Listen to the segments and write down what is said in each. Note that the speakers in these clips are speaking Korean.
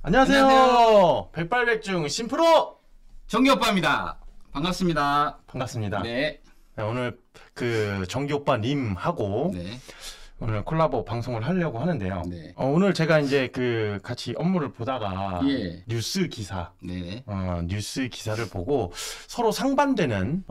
안녕하세요. 안녕하세요. 백발백중 신프로 정기 오빠입니다. 반갑습니다. 반갑습니다. 네. 네, 오늘 그 정기 오빠님하고 네. 오늘 콜라보 방송을 하려고 하는데요. 네. 오늘 제가 이제 그 같이 업무를 보다가 예. 뉴스 기사 네. 뉴스 기사를 보고 서로 상반되는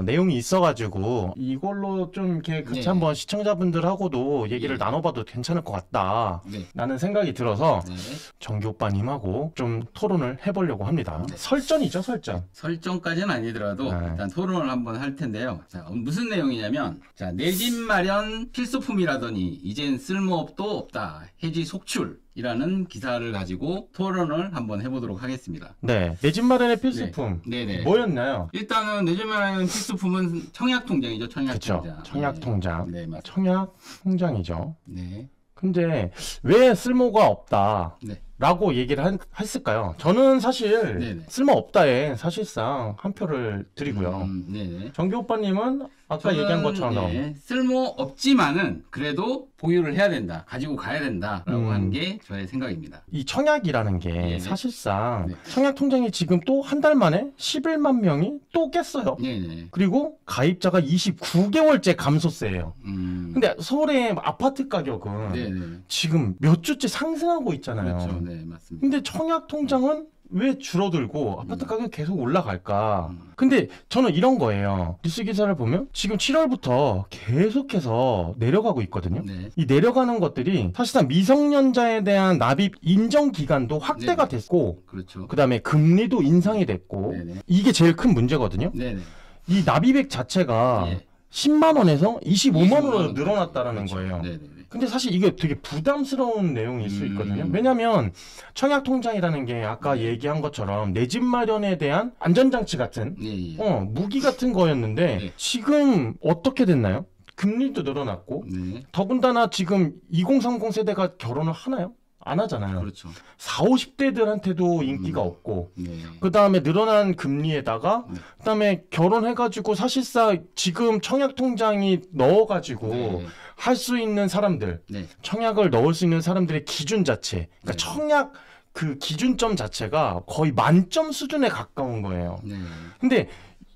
내용이 있어가지고 이걸로 좀 이렇게 같이 네. 한번 시청자분들하고도 얘기를 예. 나눠봐도 괜찮을 것 같다. 네. 라는 생각이 들어서 네. 정기 오빠님하고 좀 토론을 해보려고 합니다. 네. 설전이죠, 설전. 설정까지는 아니더라도 네. 일단 토론을 한번 할 텐데요. 자, 무슨 내용이냐면 내 집 마련 필수품이라더니 이젠 쓸모없도 없다. 해지 속출이라는 기사를 가지고 토론을 한번 해보도록 하겠습니다. 네, 내 집 마련의 필수품 네네. 뭐였나요? 일단은 내 집 마련 필수품은 청약 통장이죠. 청약 그쵸, 통장. 청약 네. 통장. 네, 맞습니다. 청약 통장이죠. 네. 근데 왜 쓸모가 없다? 네. 라고 얘기를 했을까요? 저는 사실 네네. 쓸모없다에 사실상 한 표를 드리고요. 네네. 정기 오빠님은 아까 얘기한 것처럼 네, 쓸모 없지만은 그래도 보유를 해야 된다, 가지고 가야 된다라고 하는 게 저의 생각입니다. 이 청약이라는 게 네네. 사실상 네. 청약 통장이 지금 또 한 달 만에 11만 명이 또 깼어요. 네네. 그리고 가입자가 29개월째 감소세예요. 음. 근데 서울의 아파트 가격은 네네. 지금 몇 주째 상승하고 있잖아요. 그렇죠. 네, 맞습니다. 근데 청약 통장은 왜 줄어들고 아파트 가격이 계속 올라갈까? 음. 근데 저는 이런 거예요. 뉴스 기사를 보면 지금 7월부터 계속해서 내려가고 있거든요. 네. 이 내려가는 것들이 사실상 미성년자에 대한 납입 인정 기간도 확대가 네네. 됐고, 그렇죠. 그 다음에 금리도 인상이 됐고, 네네. 이게 제일 큰 문제거든요. 네네. 이 납입액 자체가 예. 10만 원에서 25만 원으로 25만 원. 늘어났다라는 그렇죠. 거예요. 네네네. 근데 사실 이게 되게 부담스러운 내용일 수 있거든요. 왜냐면 청약 통장이라는 게 아까 얘기한 것처럼 내 집 마련에 대한 안전장치 같은 예, 예. 무기 같은 거였는데 네. 지금 어떻게 됐나요? 금리도 늘어났고 네. 더군다나 지금 2030 세대가 결혼을 하나요? 안 하잖아요. 그렇죠. 40, 50대들한테도 인기가 없고 네. 그 다음에 늘어난 금리에다가 네. 그 다음에 결혼해가지고 사실상 지금 청약 통장이 넣어가지고 네. 할 수 있는 사람들 네. 청약을 넣을 수 있는 사람들의 기준 자체 그러니까 네. 청약 그 기준점 자체가 거의 만점 수준에 가까운 거예요. 네. 근데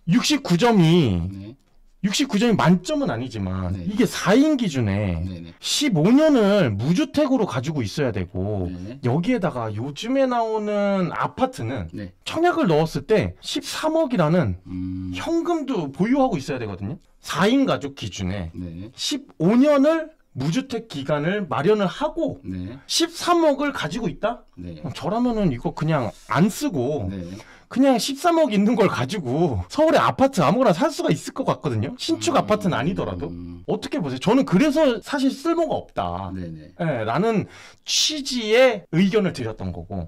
69점이 네. 69점이 만점은 아니지만 네. 이게 4인 기준에 네네. 15년을 무주택으로 가지고 있어야 되고 네. 여기에다가 요즘에 나오는 아파트는 네. 청약을 넣었을 때 13억이라는 현금도 보유하고 있어야 되거든요. 4인 가족 기준에 네. 15년을 무주택 기간을 마련을 하고 네. 13억을 가지고 있다? 네. 저라면은 이거 그냥 안 쓰고 네. 그냥 13억 있는 걸 가지고 서울에 아파트 아무거나 살 수가 있을 것 같거든요. 신축 아파트는 아니더라도. 어떻게 보세요? 저는 그래서 사실 쓸모가 없다. 네네. 예, 라는 취지의 의견을 드렸던 거고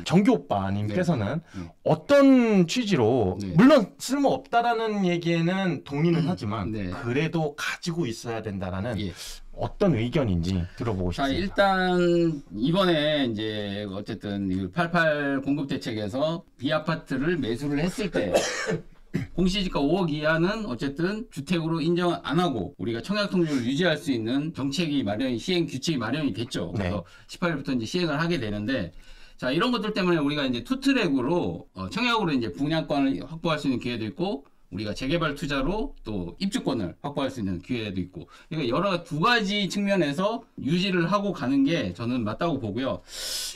정기 오빠님께서는 네. 어떤 취지로 네. 물론 쓸모 없다라는 얘기에는 동의는 하지만 네. 그래도 가지고 있어야 된다라는 예. 어떤 의견인지 들어보고 자, 싶습니다. 일단 이번에 이제 어쨌든 88 공급 대책에서 비아파트를 매수를 했을 때 공시지가 5억 이하는 어쨌든 주택으로 인정 안 하고 우리가 청약 통지를 유지할 수 있는 정책이 시행 규칙이 마련이 됐죠. 그래서 18일부터 이제 시행을 하게 되는데 자, 이런 것들 때문에 우리가 이제 투트랙으로 청약으로 이제 분양권을 확보할 수 있는 기회도 있고 우리가 재개발 투자로 또 입주권을 확보할 수 있는 기회도 있고 그러니까 두 가지 측면에서 유지를 하고 가는 게 저는 맞다고 보고요.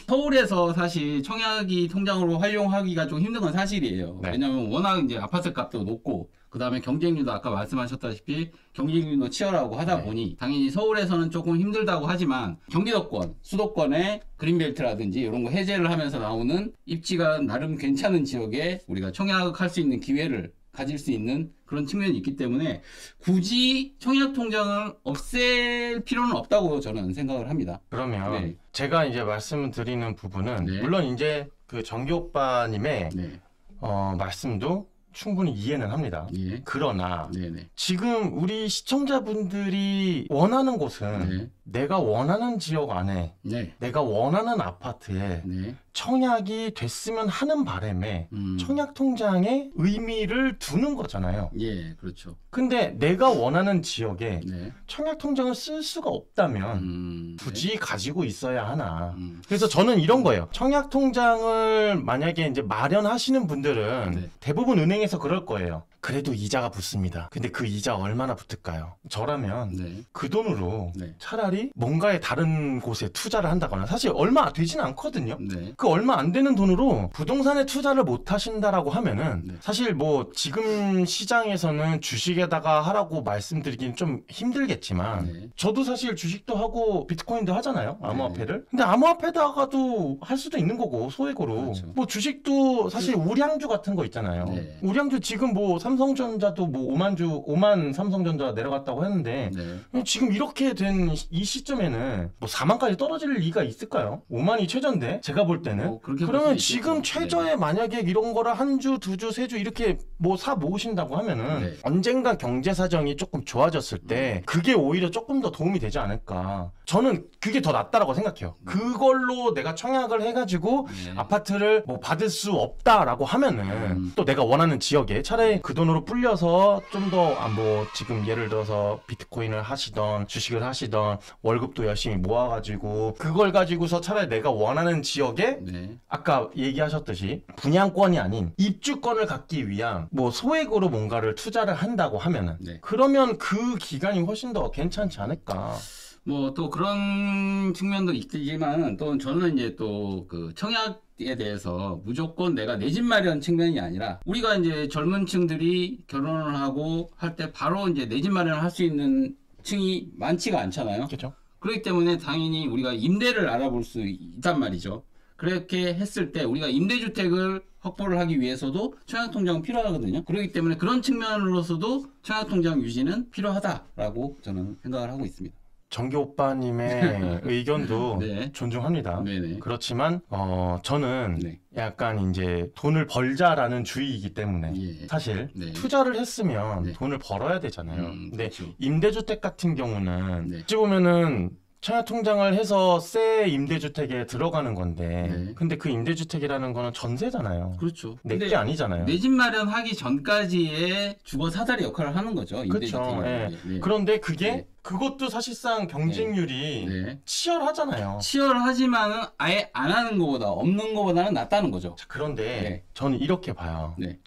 서울에서 사실 청약이 통장으로 활용하기가 좀 힘든 건 사실이에요. 네. 왜냐하면 워낙 이제 아파트 값도 높고 그 다음에 경쟁률도 아까 말씀하셨다시피 경쟁률도 치열하고 하다 보니 당연히 서울에서는 조금 힘들다고 하지만 경기도권, 수도권의 그린벨트라든지 이런 거 해제를 하면서 나오는 입지가 나름 괜찮은 지역에 우리가 청약할 수 있는 기회를 가질 수 있는 그런 측면이 있기 때문에 굳이 청약 통장을 없앨 필요는 없다고 저는 생각을 합니다. 그러면 네. 제가 이제 말씀을 드리는 부분은 네. 물론 이제 그 정기 오빠님의 네. 말씀도 충분히 이해는 합니다. 예. 그러나 네네. 지금 우리 시청자분들이 원하는 곳은 네. 내가 원하는 지역 안에 네. 내가 원하는 아파트에 네. 청약이 됐으면 하는 바람에 음. 청약 통장에 의미를 두는 거잖아요. 예, 그렇죠. 근데 내가 원하는 지역에 네. 청약 통장을 쓸 수가 없다면 굳이 가지고 있어야 하나. 그래서 저는 이런 거예요. 청약 통장을 만약에 이제 마련하시는 분들은 네. 대부분 은행에서 그럴 거예요. 그래도 이자가 붙습니다. 근데 그 이자 얼마나 붙을까요? 저라면 네. 그 돈으로 네. 차라리 뭔가의 다른 곳에 투자를 한다거나, 사실 얼마 되지는 않거든요. 네. 그 얼마 안 되는 돈으로 부동산에 투자를 못 하신다라고 하면은 네. 사실 뭐 지금 시장에서는 주식에다가 하라고 말씀드리긴 좀 힘들겠지만 네. 저도 사실 주식도 하고 비트코인도 하잖아요, 암호화폐를. 네. 근데 암호화폐다가도 할 수도 있는 거고, 소액으로. 그렇죠. 뭐 주식도 사실 우량주 같은 거 있잖아요. 네. 우량주 지금 뭐 삼성전자도 뭐 5만 삼성전자 내려갔다고 했는데 네. 지금 이렇게 된 이 시점에는 뭐 4만까지 떨어질 리가 있을까요? 5만이 최저인데 제가 볼 때는. 그렇게 볼 그러면 수 지금 있겠죠. 최저에 만약에 이런 거를 한 주, 두 주, 세 주 이렇게 뭐 사 모으신다고 하면은 네. 언젠가 경제 사정이 조금 좋아졌을 때 그게 오히려 조금 더 도움이 되지 않을까. 저는 그게 더 낫다라고 생각해요. 그걸로 내가 청약을 해가지고 네. 아파트를 뭐 받을 수 없다라고 하면은 또 내가 원하는 지역에 차라리 그 돈으로 불려서 좀 더 뭐 지금 예를 들어서 비트코인을 하시던 주식을 하시던 월급도 열심히 모아가지고 그걸 가지고서 차라리 내가 원하는 지역에 네. 아까 얘기하셨듯이 분양권이 아닌 입주권을 갖기 위한 뭐 소액으로 뭔가를 투자를 한다고 하면은 네. 그러면 그 기간이 훨씬 더 괜찮지 않을까. 뭐 또 그런 측면도 있지만 또 저는 이제 또 그 청약에 대해서 무조건 내가 내 집 마련 측면이 아니라 우리가 이제 젊은 층들이 결혼을 하고 할 때 바로 이제 내 집 마련을 할 수 있는 층이 많지가 않잖아요. 그렇죠? 그렇기 때문에 당연히 우리가 임대를 알아볼 수 있단 말이죠. 그렇게 했을 때 우리가 임대주택을 확보를 하기 위해서도 청약통장은 필요하거든요. 그렇기 때문에 그런 측면으로서도 청약통장 유지는 필요하다라고 저는 생각을 하고 있습니다. 정교 오빠님의 의견도 네. 존중합니다. 네네. 그렇지만 저는 네. 약간 이제 돈을 벌자라는 주의이기 때문에 예. 사실 네. 투자를 했으면 네. 돈을 벌어야 되잖아요. 근데 그렇죠. 임대주택 같은 경우는 네. 어찌 보면은 청약통장을 해서 새 임대주택에 들어가는 건데 네. 근데 그 임대주택이라는 거는 전세잖아요. 그렇죠. 내게 아니잖아요. 내 집 마련하기 전까지의 주거 사다리 역할을 하는 거죠. 그렇죠. 임대주택이. 예. 그런데 그게 네. 그것도 사실상 경쟁률이 네. 치열하잖아요. 치열하지만은 아예 안 하는 것보다 없는 것보다는 낫다는 거죠. 자, 그런데 네. 저는 이렇게 봐요. 네.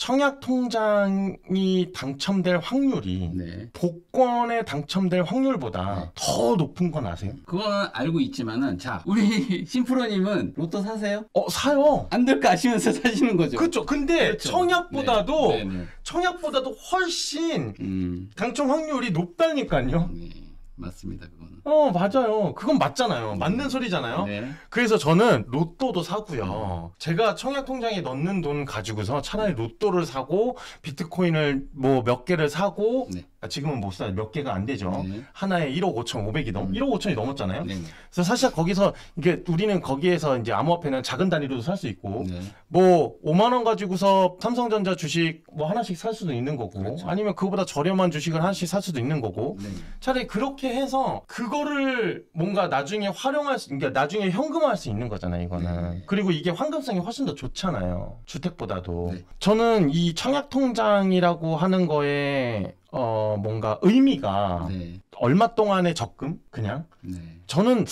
청약통장이 당첨될 확률이 네. 복권에 당첨될 확률보다 네. 더 높은 건 아세요? 그거는 알고 있지만은 자 우리 심프로님은 로또 사세요? 사요. 안 될까 아시면서 사시는 거죠. 그렇죠. 근데 그렇죠. 청약보다도 네. 네. 청약보다도 훨씬 네. 당첨 확률이 높다니까요. 네. 맞습니다. 그거는. 맞아요. 그건 맞잖아요. 맞는 소리잖아요. 네. 그래서 저는 로또도 사고요. 제가 청약통장에 넣는 돈 가지고서 차라리 로또를 사고 비트코인을 뭐 몇 개를 사고 네. 지금은 못 사요. 몇 개가 안 되죠. 네. 하나에 1억 5,500이 1억 5천이 넘었잖아요. 네. 그래서 사실 거기서 이게 우리는 거기에서 이제 암호화폐는 작은 단위로도 살 수 있고 네. 뭐 5만 원 가지고서 삼성전자 주식 뭐 하나씩 살 수도 있는 거고 그렇죠. 아니면 그거보다 저렴한 주식을 하나씩 살 수도 있는 거고 네. 차라리 그렇게 해서 그거를 뭔가 나중에 활용할 수, 그러니까 나중에 현금화할 수 있는 거잖아요, 이거는. 네. 그리고 이게 환급성이 훨씬 더 좋잖아요, 주택보다도. 네. 저는 이 청약통장이라고 하는 거에 뭔가 의미가 네. 얼마 동안의 적금? 그냥? 네. 저는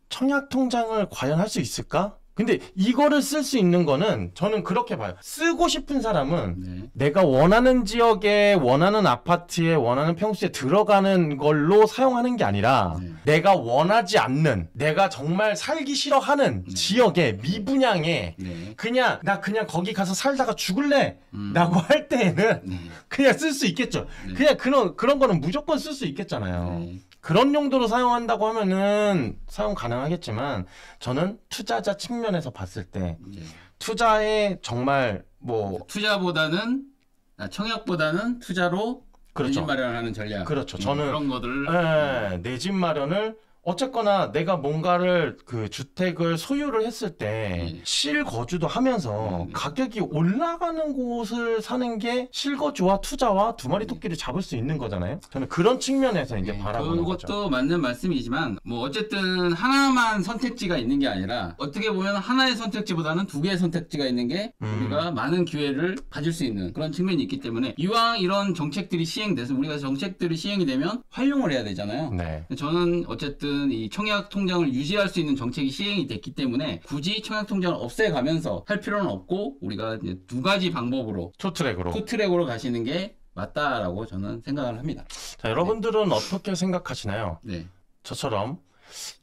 청약통장을 과연 할 수 있을까? 근데 이거를 쓸 수 있는 거는 저는 그렇게 봐요. 쓰고 싶은 사람은 네. 내가 원하는 지역에 원하는 아파트에 원하는 평수에 들어가는 걸로 사용하는 게 아니라 네. 내가 원하지 않는 내가 정말 살기 싫어하는 지역에 미분양에 네. 그냥 나 그냥 거기 가서 살다가 죽을래 라고 할 때에는 네. 그냥 쓸 수 있겠죠. 네. 그냥 그런 거는 무조건 쓸 수 있겠잖아요. 네. 그런 용도로 사용한다고 하면은 사용 가능하겠지만 저는 투자자 측면에서 봤을 때 네. 투자에 정말 뭐 투자보다는 청약보다는 투자로 그렇죠. 내 집 마련하는 전략. 그렇죠. 저는 그런 것들을 내 집 마련을 어쨌거나 내가 뭔가를 그 주택을 소유를 했을 때 네. 실거주도 하면서 네. 가격이 올라가는 곳을 사는 게 실거주와 투자와 두 마리 토끼를 잡을 수 있는 거잖아요. 저는 그런 측면에서 이제 바라보는 거죠. 그것도 맞는 말씀이지만 뭐 어쨌든 하나만 선택지가 있는 게 아니라 어떻게 보면 하나의 선택지보다는 두 개의 선택지가 있는 게 우리가 많은 기회를 가질 수 있는 그런 측면이 있기 때문에 이왕 이런 정책들이 시행돼서 우리가 정책들이 시행이 되면 활용을 해야 되잖아요. 네. 저는 어쨌든 이 청약 통장을 유지할 수 있는 정책이 시행이 됐기 때문에 굳이 청약 통장을 없애가면서 할 필요는 없고 우리가 이제 두 가지 방법으로 투트랙으로. 투트랙으로 가시는 게 맞다라고 저는 생각을 합니다. 자, 여러분들은 어떻게 생각하시나요? 네. 저처럼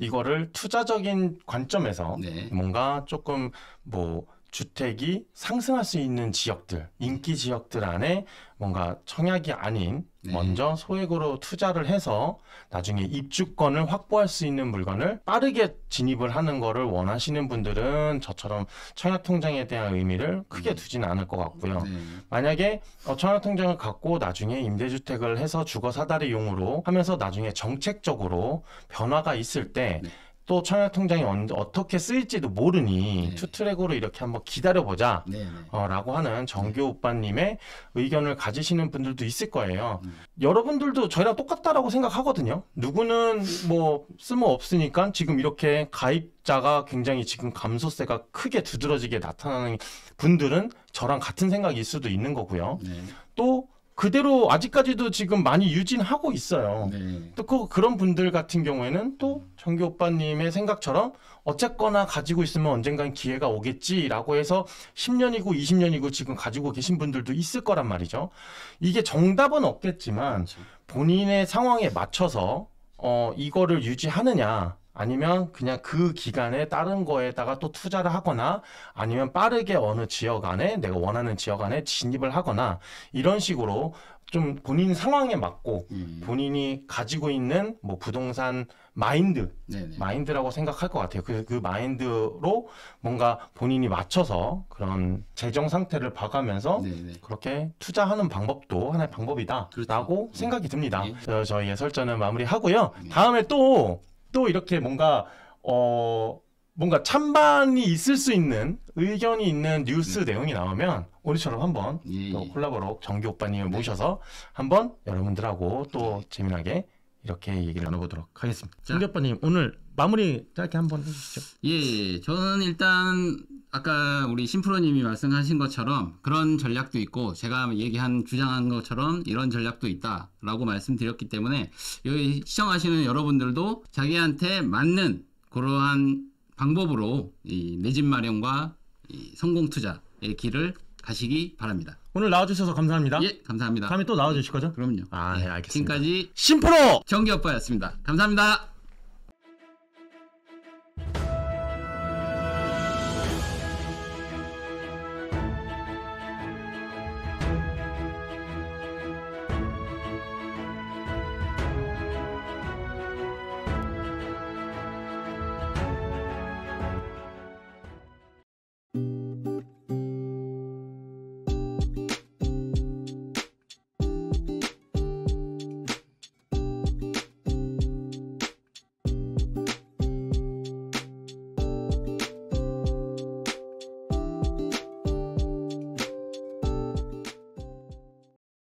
이거를 투자적인 관점에서 네. 뭔가 조금 뭐 주택이 상승할 수 있는 지역들, 인기 지역들 안에 뭔가 청약이 아닌 네. 먼저 소액으로 투자를 해서 나중에 입주권을 확보할 수 있는 물건을 빠르게 진입을 하는 거를 원하시는 분들은 저처럼 청약통장에 대한 의미를 크게 두지는 않을 것 같고요. 네. 만약에 청약통장을 갖고 나중에 임대주택을 해서 주거사다리용으로 하면서 나중에 정책적으로 변화가 있을 때 네. 또 청약통장이 어떻게 쓰일지도 모르니 네. 투트랙으로 이렇게 한번 기다려보자 네. 네. 라고 하는 정규 오빠님의 의견을 가지시는 분들도 있을 거예요. 음. 여러분들도 저희랑 똑같다라고 생각하거든요. 누구는 뭐 쓸모없으니까 지금 이렇게 가입자가 굉장히 지금 감소세가 크게 두드러지게 나타나는 분들은 저랑 같은 생각일 수도 있는 거고요. 네. 또 그대로 아직까지도 지금 많이 유진하고 있어요. 네. 또 그런 분들 같은 경우에는 또 정규 오빠님의 생각처럼 어쨌거나 가지고 있으면 언젠간 기회가 오겠지라고 해서 10년이고 20년이고 지금 가지고 계신 분들도 있을 거란 말이죠. 이게 정답은 없겠지만 그렇죠. 본인의 상황에 맞춰서 이거를 유지하느냐 아니면 그냥 그 기간에 다른 거에다가 또 투자를 하거나 아니면 빠르게 어느 지역 안에 내가 원하는 지역 안에 진입을 하거나 이런 식으로 좀 본인 상황에 맞고 본인이 가지고 있는 뭐 부동산 네네. 마인드라고 생각할 것 같아요. 그 마인드로 뭔가 본인이 맞춰서 그런 재정 상태를 봐가면서 네네. 그렇게 투자하는 방법도 하나의 방법이다라고 그렇죠. 생각이 듭니다. 예. 저희의 설전은 마무리하고요. 네. 다음에 또 이렇게 뭔가 찬반이 있을 수 있는 의견이 있는 뉴스 내용이 나오면 우리처럼 한번 예, 또 예. 콜라보로 정규 오빠님을 모셔서 한번 여러분들하고 또 재미나게 이렇게 얘기를 나눠보도록 하겠습니다. 자. 정규 오빠님 오늘 마무리 짧게 한번 해주시죠. 예, 저는 일단 아까 우리 심프로님이 말씀하신 것처럼 그런 전략도 있고 제가 주장한 것처럼 이런 전략도 있다라고 말씀드렸기 때문에 여기 시청하시는 여러분들도 자기한테 맞는 그러한 방법으로 이 내 집 마련과 이 성공 투자의 길을 가시기 바랍니다. 오늘 나와주셔서 감사합니다. 예, 감사합니다. 다음에 또 나와주실 거죠? 그럼요. 아, 네, 알겠습니다. 지금까지 심프로 정기 오빠였습니다. 감사합니다.